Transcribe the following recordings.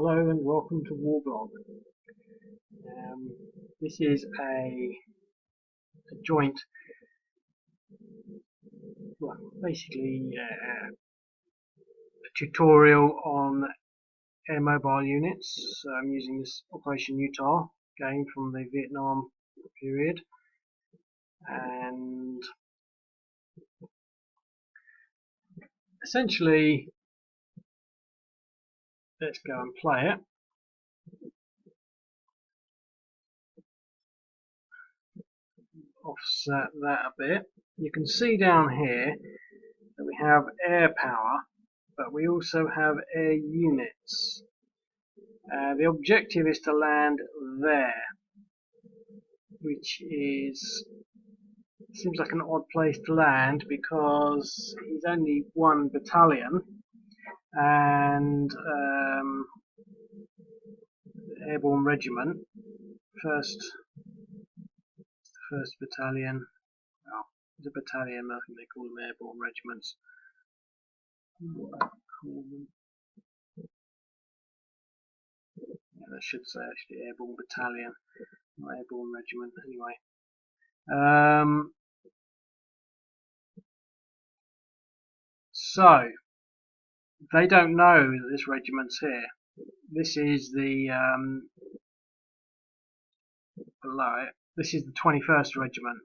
Hello and welcome to Warblog. This is a joint, well, basically a tutorial on air mobile units. So I'm using this Operation Utah game from the Vietnam period, and essentially, let's go and play it. Offset that a bit. You can see down here that we have air power, but we also have air units. The objective is to land there, which seems like an odd place to land because he's only one battalion, and airborne regiment, first battalion. Well, it's a battalion. I think they call them airborne regiments. Yeah, I should say actually airborne battalion, not airborne regiment. Anyway, so they don't know that this regiment's here. This is the below it. This is the 21st Regiment.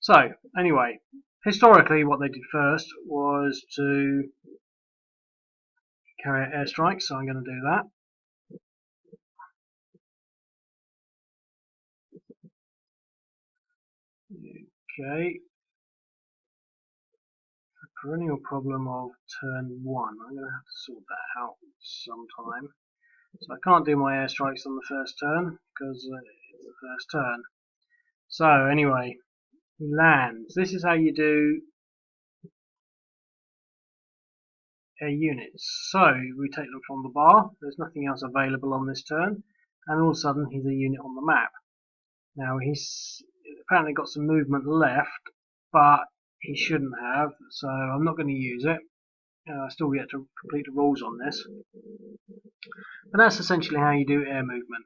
So, anyway, historically what they did first was to carry out airstrikes, so I'm going to do that. Okay. The perennial problem of turn 1. I'm going to have to sort that out sometime. So I can't do my airstrikes on the first turn because it's the first turn. So, anyway, he lands. This is how you do air units. So we take them from the bar. There's nothing else available on this turn, and all of a sudden he's a unit on the map. Now he's apparently got some movement left, but he shouldn't have, so I'm not going to use it. I still get to complete the rules on this. But that's essentially how you do air movement.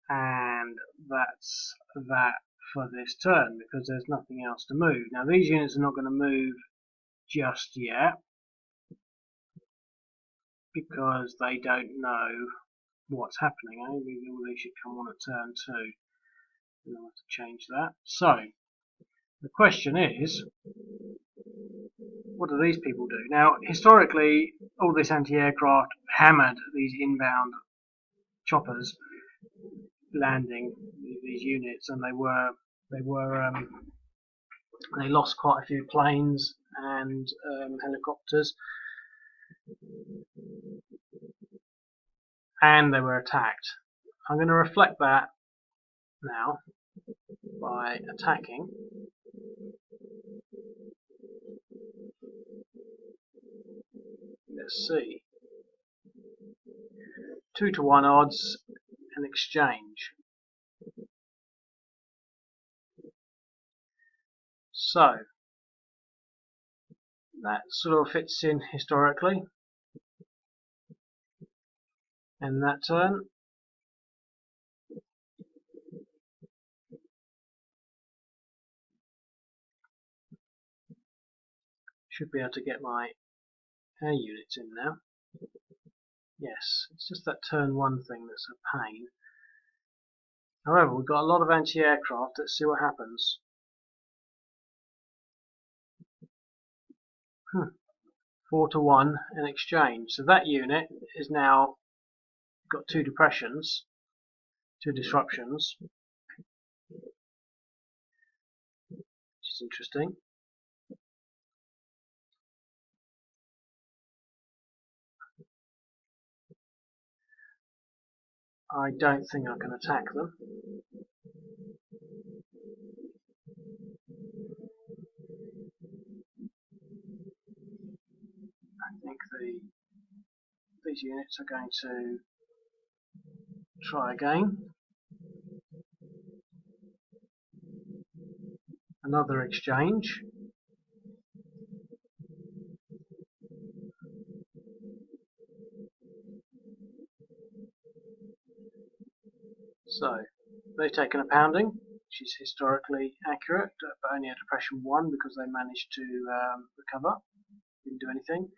And that's that for this turn, because there's nothing else to move. Now these units are not going to move just yet, because they don't know what's happening. Maybe they should come on at turn 2. And I'll have to change that. So the question is, what do these people do? Now, historically, all this anti-aircraft hammered these inbound choppers landing these units, and they lost quite a few planes and helicopters, and they were attacked. I'm going to reflect that now by attacking. Let's see. 2-to-1 odds, an exchange. So that sort of fits in historically. And that turn, should be able to get my air units in now. Yes, it's just that turn 1 thing that's a pain. However, we've got a lot of anti-aircraft. Let's see what happens. 4-to-1 in exchange. So that unit is now got 2 depressions, 2 disruptions, which is interesting. I don't think I can attack them. I think these units are going to try again. Another exchange. So they've taken a pounding, which is historically accurate, but only at depression 1 because they managed to recover, didn't do anything.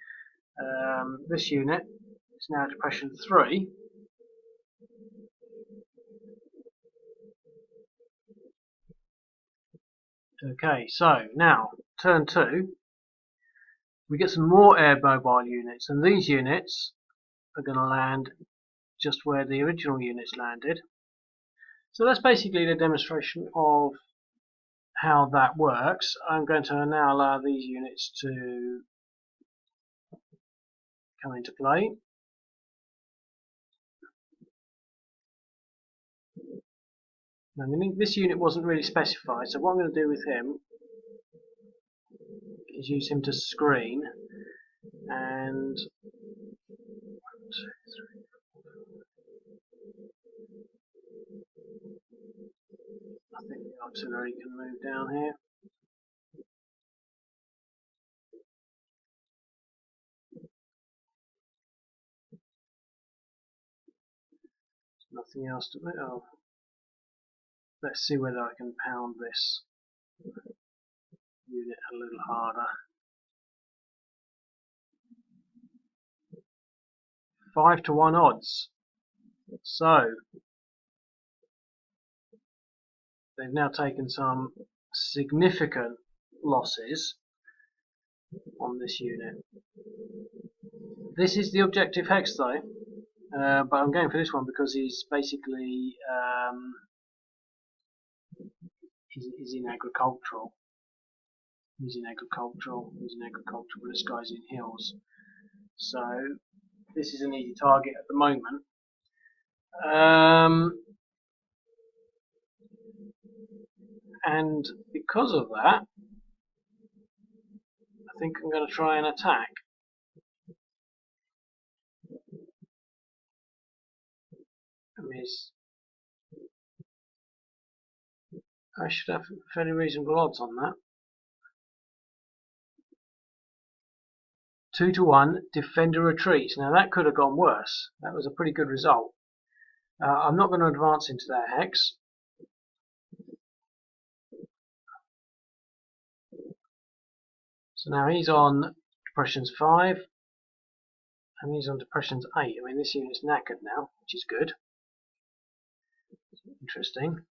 This unit is now at depression 3. Okay, so now turn 2, we get some more air mobile units, and these units are going to land just where the original units landed. So that's basically the demonstration of how that works. I'm going to now allow these units to come into play. Now, this unit wasn't really specified, so what I'm going to do with him is use him to screen, and 1, 2, 3, 4. I think the auxiliary can move down here. There's nothing else to move. Oh. Let's see whether I can pound this unit a little harder. 5-to-1 odds. So they've now taken some significant losses on this unit. This is the objective hex though, but I'm going for this one because he's basically he's in agricultural. He's in agricultural, but this guy's in hills. So this is an easy target at the moment. And because of that, I think I'm going to try and attack. I should have fairly reasonable odds on that. 2-to-1, defender retreats. Now that could have gone worse. That was a pretty good result. I'm not going to advance into that hex. So now he's on depressions 5, and he's on depressions 8. I mean, this unit's knackered now, which is good. Interesting.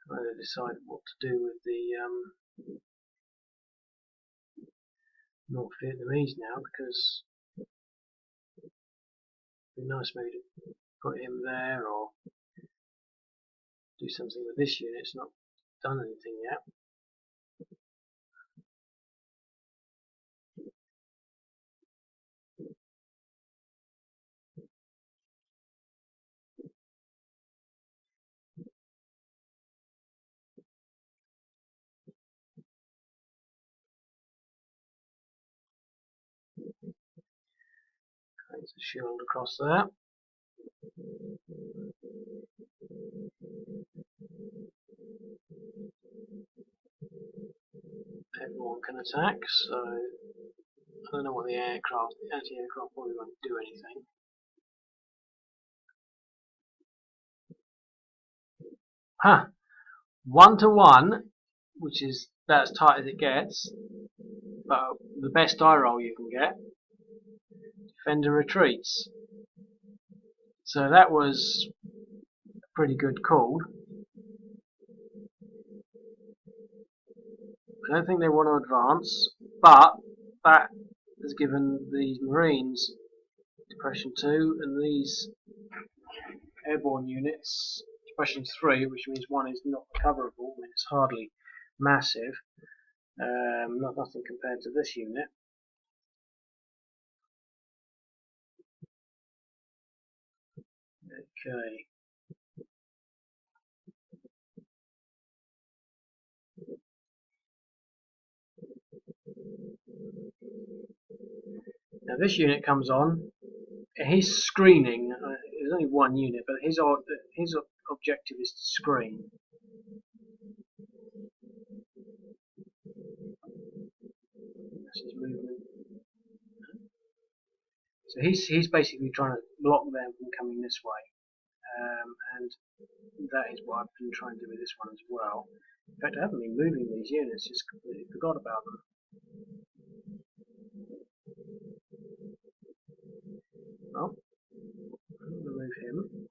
Trying to decide what to do with the North Vietnamese now, because it'd be nice maybe to put him there or do something with this unit. It's not done anything yet. Creates a shield across there. Everyone can attack, so I don't know what the anti-aircraft probably won't do anything. Huh. 1-to-1, which is that's tight as it gets, but the best die roll you can get. Defender retreats. So that was a pretty good call. I don't think they want to advance, but that has given these Marines depression 2 and these airborne units depression 3, which means 1 is not recoverable. I mean, it's hardly massive, nothing compared to this unit. Okay. Now this unit comes on his screening, there's only one unit, but his objective is to screen. That's his movement. So he's basically trying to block them from coming this way, and that is what I've been trying to do with this one as well. In fact, I haven't been moving these units, just completely forgot about them. Oh, I'm going to move him.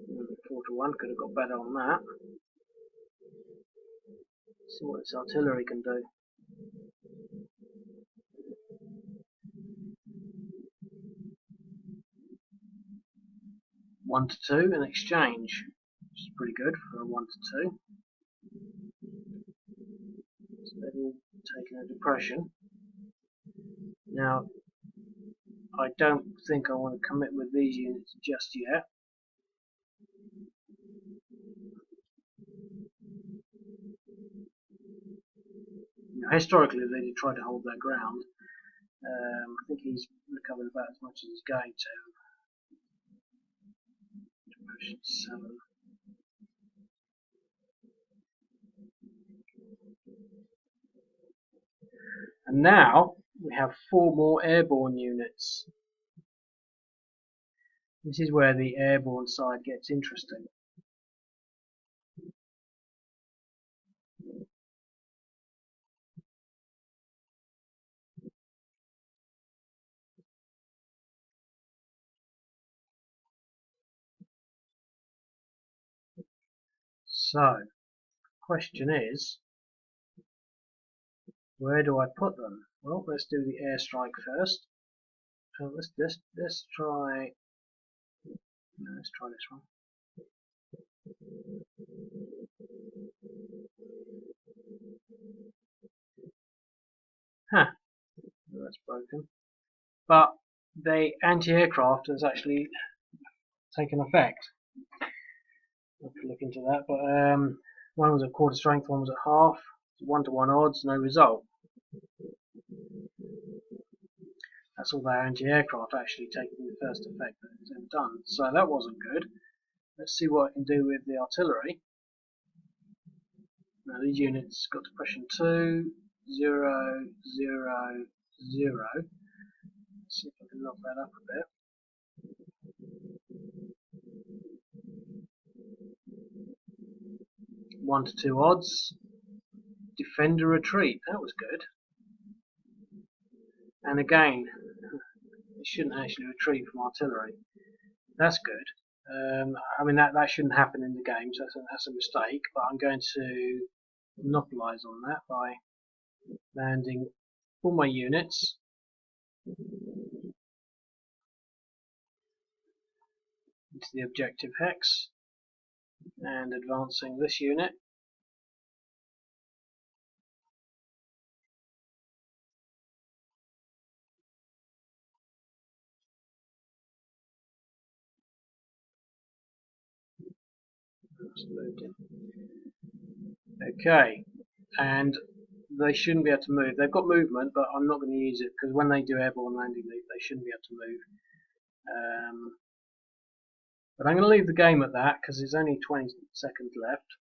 And 4-1 could have got better on that. See what this artillery can do. 1-2 in exchange, which is pretty good for a 1-2. So they've all taken a depression. Now, I don't think I want to commit with these units just yet. Now, historically, they did try to hold their ground. I think he's recovered about as much as he's going to. Depression 7. And now we have 4 more airborne units. This is where the airborne side gets interesting. So, the question is, where do I put them? Well, let's do the airstrike first. Let's try. No, let's try this one. Huh, that's broken. But the anti-aircraft has actually taken effect. I'll have to look into that. But one was at quarter strength, one was at half. 1-to-1 odds, no result. That's all their anti-aircraft actually taking the first effect that it's ever done. So that wasn't good. Let's see what I can do with the artillery. Now these units got depression 2, 0, 0, 0. Let's see if I can knock that up a bit. One to 2 odds. Defender retreat. That was good. And again, it shouldn't actually retreat from artillery. That's good. I mean that shouldn't happen in the game, so that's a mistake. But I'm going to monopolise on that by landing all my units into the objective hex and advancing this unit. Okay, and they shouldn't be able to move. They've got movement, but I'm not going to use it because when they do airborne landing, they shouldn't be able to move. But I'm going to leave the game at that because there's only 20 seconds left.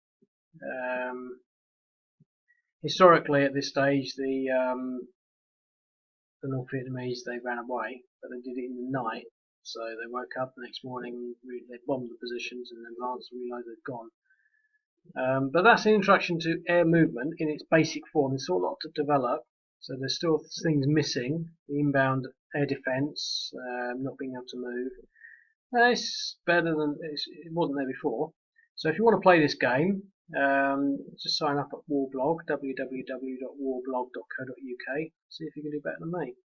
Historically, at this stage, the North Vietnamese, they ran away, but they did it in the night. So they woke up the next morning, they bombed the positions and advanced and realised they'd gone. But that's an introduction to air movement in its basic form. There's still a lot to develop, so there's still things missing. The inbound air defence, not being able to move. It's better than it wasn't there before. So if you want to play this game, just sign up at Warblog, www.warblog.co.uk. See if you can do better than me.